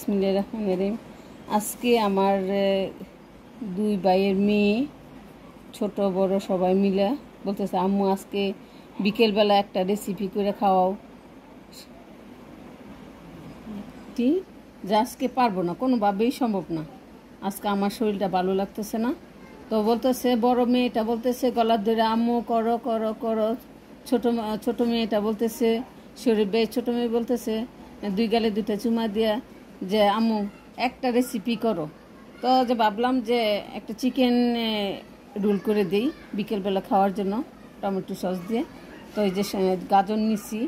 বিসমিল্লাহির রহমানির রহিম। আজকে আমার দুই ভাইয়ের মেয়ে ছোট বড় সবাই মিলে বলতেছে, আম্মু আজকে বিকেলবেলা একটা রেসিপি করে খাওয়াও। ঠিক যে আজকে পারবো না, কোনোভাবেই সম্ভব না। আজকে আমার শরীরটা ভালো লাগতেছে না। তো বলতেছে, বড় মেয়েটা বলতেছে গলার ধরে, আম্মু করো করো করো। ছোট মেয়েটা বলতেছে, শরীর বেশ ছোটো মেয়ে বলতেছে দুই গালে দুইটা চুমা দিয়া যে আম্মু একটা রেসিপি করো। তো যে ভাবলাম যে একটা চিকেন রোল করে দিই বিকেলবেলা খাওয়ার জন্য টমেটো সস দিয়ে। তো এই যে গাজর নিছি,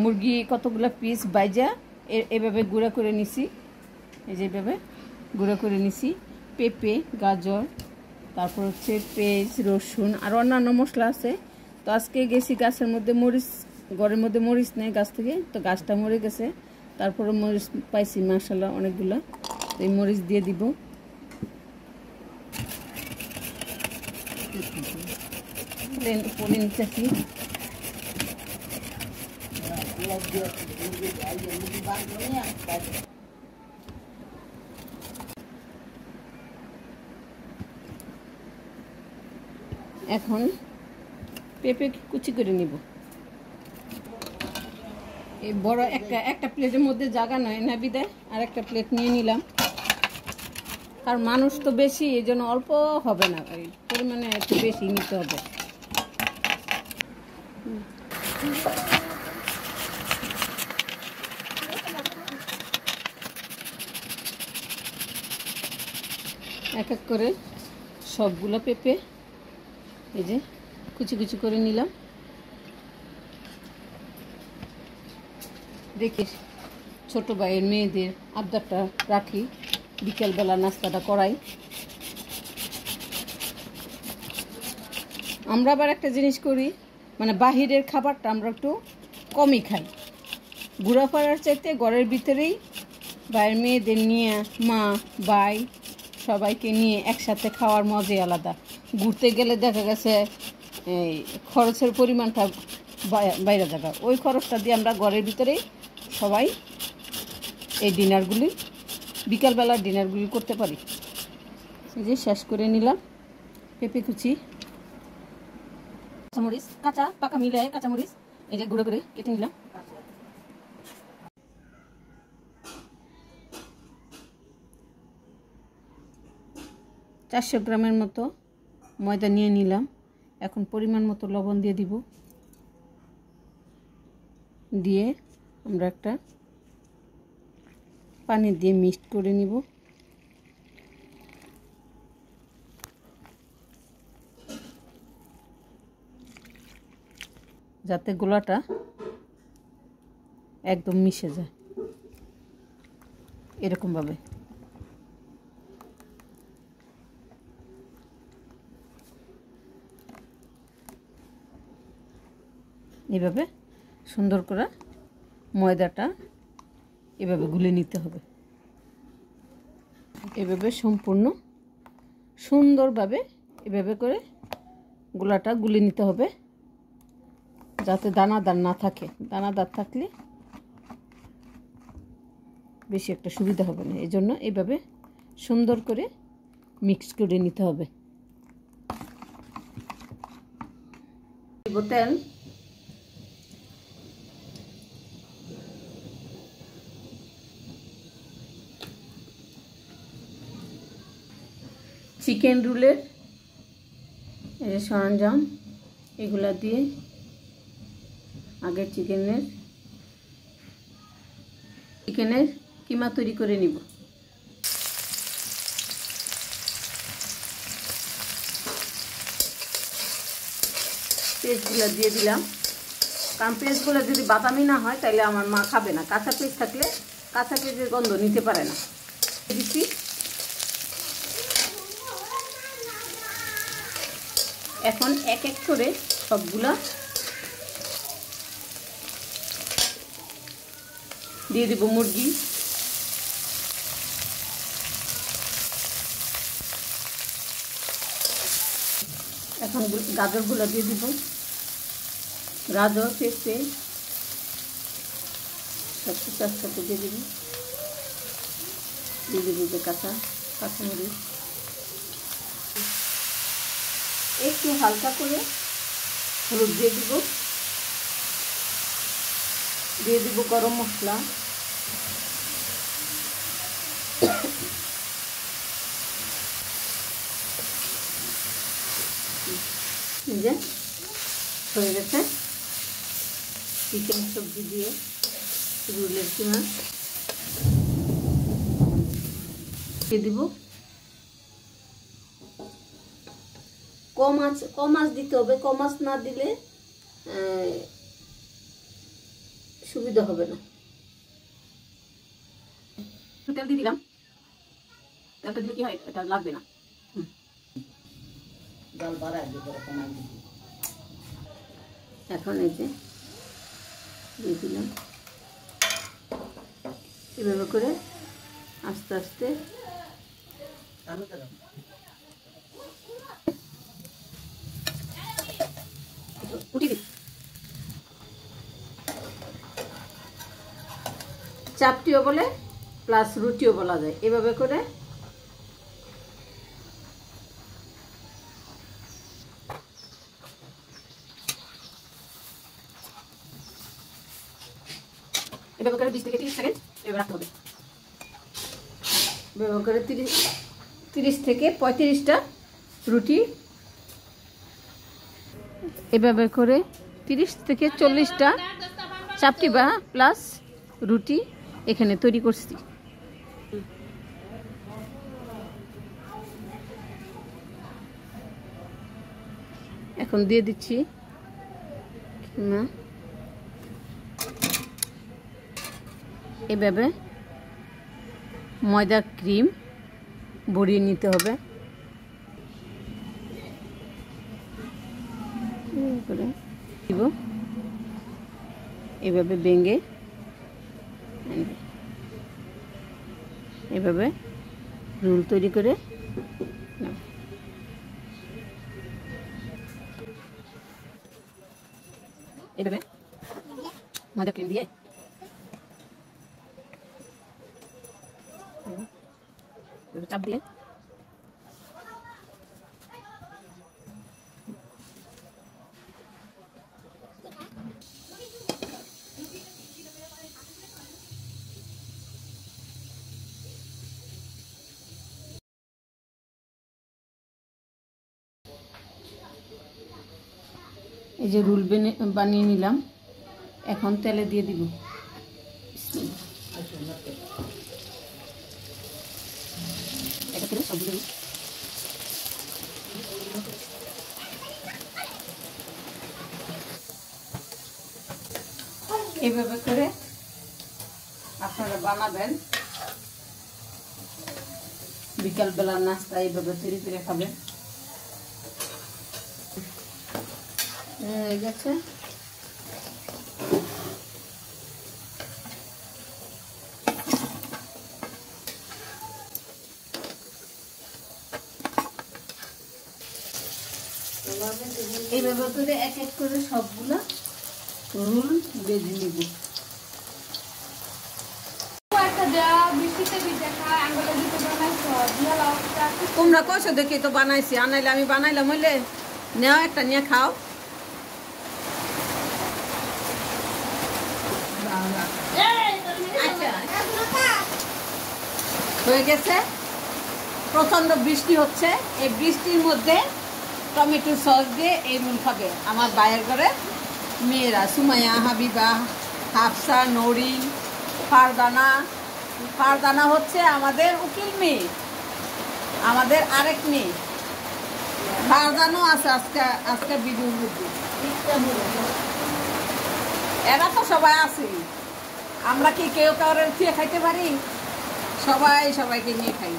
মুরগি কতগুলো পিস বাইজা এভাবে গুঁড়া করে নিছি, এই যে এভাবে গুঁড়া করে নিছি। পেঁপে, গাজর, তারপর হচ্ছে পেঁয়াজ, রসুন আর অন্যান্য মশলা আছে। তো আজকে গেছি গাছের মধ্যে মরিচ, ঘরের মধ্যে মরিচ নেই গাছ থেকে, তো গাছটা মরে গেছে। তারপরে মরিচ পাইছি মাশাআল্লাহ অনেকগুলো, তো এই মরিচ দিয়ে দিব। নিতেছি এখন পেঁপে কুচি করে নিব। এই বড় একটা প্লেটের মধ্যে জায়গা নয় না বিদায় আর একটা প্লেট নিয়ে নিলাম, কারণ মানুষ তো বেশি, এই জন্য অল্প হবে না, ওই পরিমাণে একটু বেশি নিতে হবে। এক এক করে সবগুলো পেঁপে এই যে কুচি কুচি করে নিলাম। দেখি ছোট ভাইয়ের মেয়েদের আবদারটা রাখি, বিকেলবেলা নাস্তাটা করাই। আমরা আবার একটা জিনিস করি, মানে বাহিরের খাবারটা আমরা একটু কমই খাই। ঘোরাফেরার চাইতে ঘরের ভিতরেই ভাইয়ের মেয়েদের নিয়ে, মা ভাই সবাইকে নিয়ে একসাথে খাওয়ার মজাই আলাদা। ঘুরতে গেলে দেখা গেছে এই খরচের পরিমাণটা বাইরে যাবে, ওই খরচটা দিয়ে আমরা ঘরের ভিতরেই সবাই এই ডিনারগুলি, বিকালবেলার ডিনারগুলি করতে পারি। এই যে শেষ করে নিলাম পেঁপে কুচি, কাঁচামরিচ কাঁচা পাকা মিলে কাঁচামরিচ এই যে গুঁড়ো করে কেটে নিলাম। চারশো গ্রামের মতো ময়দা নিয়ে নিলাম। এখন পরিমাণ মতো লবণ দিয়ে দিব, দিয়ে আমরা একটা পানি দিয়ে মিক্সড করে নিব। যাতে গোলাটা একদম মিশে যায় এরকমভাবে। এভাবে সুন্দর করে ময়দাটা এভাবে গুলে নিতে হবে। এভাবে সম্পূর্ণ সুন্দরভাবে এভাবে করে গোলাটা গুলে নিতে হবে, যাতে দানাদার না থাকে। দানাদার থাকলে বেশি একটা সুবিধা হবে না, এই জন্য এইভাবে সুন্দর করে মিক্স করে নিতে হবে। তেল, চিকেন রোলের এই যে সরঞ্জাম, এগুলা দিয়ে আগে চিকেনের কিমা তৈরি করে নিব। পেস্টগুলো দিয়ে দিলাম, কারণ পেস্টগুলো যদি বাদামি না হয় তাহলে আমার মা খাবে না। কাঁচা পেস্ট থাকলে কাঁচা পেস্টের গন্ধ নিতে পারে না। দিচ্ছি এখন এক এক করে সবগুলা দিয়ে দিব। মুরগি, এখন গাজরগুলো দিয়ে দিব। গাজর, পেঁপে সব কিছু একসাথে দিয়ে দিব। দিয়ে দেবো যে কাঁচামরিচ, একটু হালকা করে হলুদ দিয়ে দিব গরম মশলা, যে হয়ে গেছে চিকেন সবজি দিয়ে রুলের কিমা দিয়ে দিব। কম আঁচ দিতে হবে, কম আঁচ না দিলে সুবিধা হবে না। তেল দিয়ে দিলাম, তেলটা দিলে কি হয় এটা লাগবে না। এখন এই যে দিয়ে দিলাম, এভাবে করে আস্তে আস্তে চাপটিও বলে প্লাস রুটিও বলা যায়। এভাবে করে এভাবে করে 20 থেকে 30 সেকেন্ড এভাবে রাখতে হবে। এভাবে করে 30 থেকে 35টা রুটি, এভাবে করে 30 থেকে 40টা চাপটি বা প্লাস রুটি এখানে তৈরি করছি। এখন দিয়ে দিচ্ছি না, এভাবে ময়দা ক্রিম ভরিয়ে নিতে হবে। দিব এভাবে ভেঙে এভাবে রোল তৈরি করে এভাবে ময়দা ক্রিম দিয়ে চাপ দিয়ে এই যে রোল বানিয়ে নিলাম। এখন তেলে দিয়ে দিব, এইভাবে করে আপনারা বানাবেন, বিকালবেলার নাস্তা এইভাবে তৈরি করে খাবেন। হয়ে গেছে, এইভাবে করে এক এক করে সবগুলা রোল বেজে নিব। তোমরা কইছো দেখি তো বানাইছি, আনাইলে আমি বানাইলাম, হইলে নেও একটা নিয়ে খাও। হয়ে গেছে, প্রচন্ড বৃষ্টি হচ্ছে, এই বৃষ্টির মধ্যে টমেটো সস দিয়ে এই রোল খাবে আমার ভাইয়ের ঘরে মেয়েরা, সুমাইয়া, হাবিবা, হাফসা, নরিন, ফারদানা হচ্ছে আমাদের উকিল মেয়ে, আমাদের আরেক মেয়ে ফারদানও আছে আজকে ভিডিওর মধ্যে। এরা তো সবাই আছে, আমরা কি কেউ কারোর খেয়ে খাইতে পারি? সবাইকে নিয়ে খাই।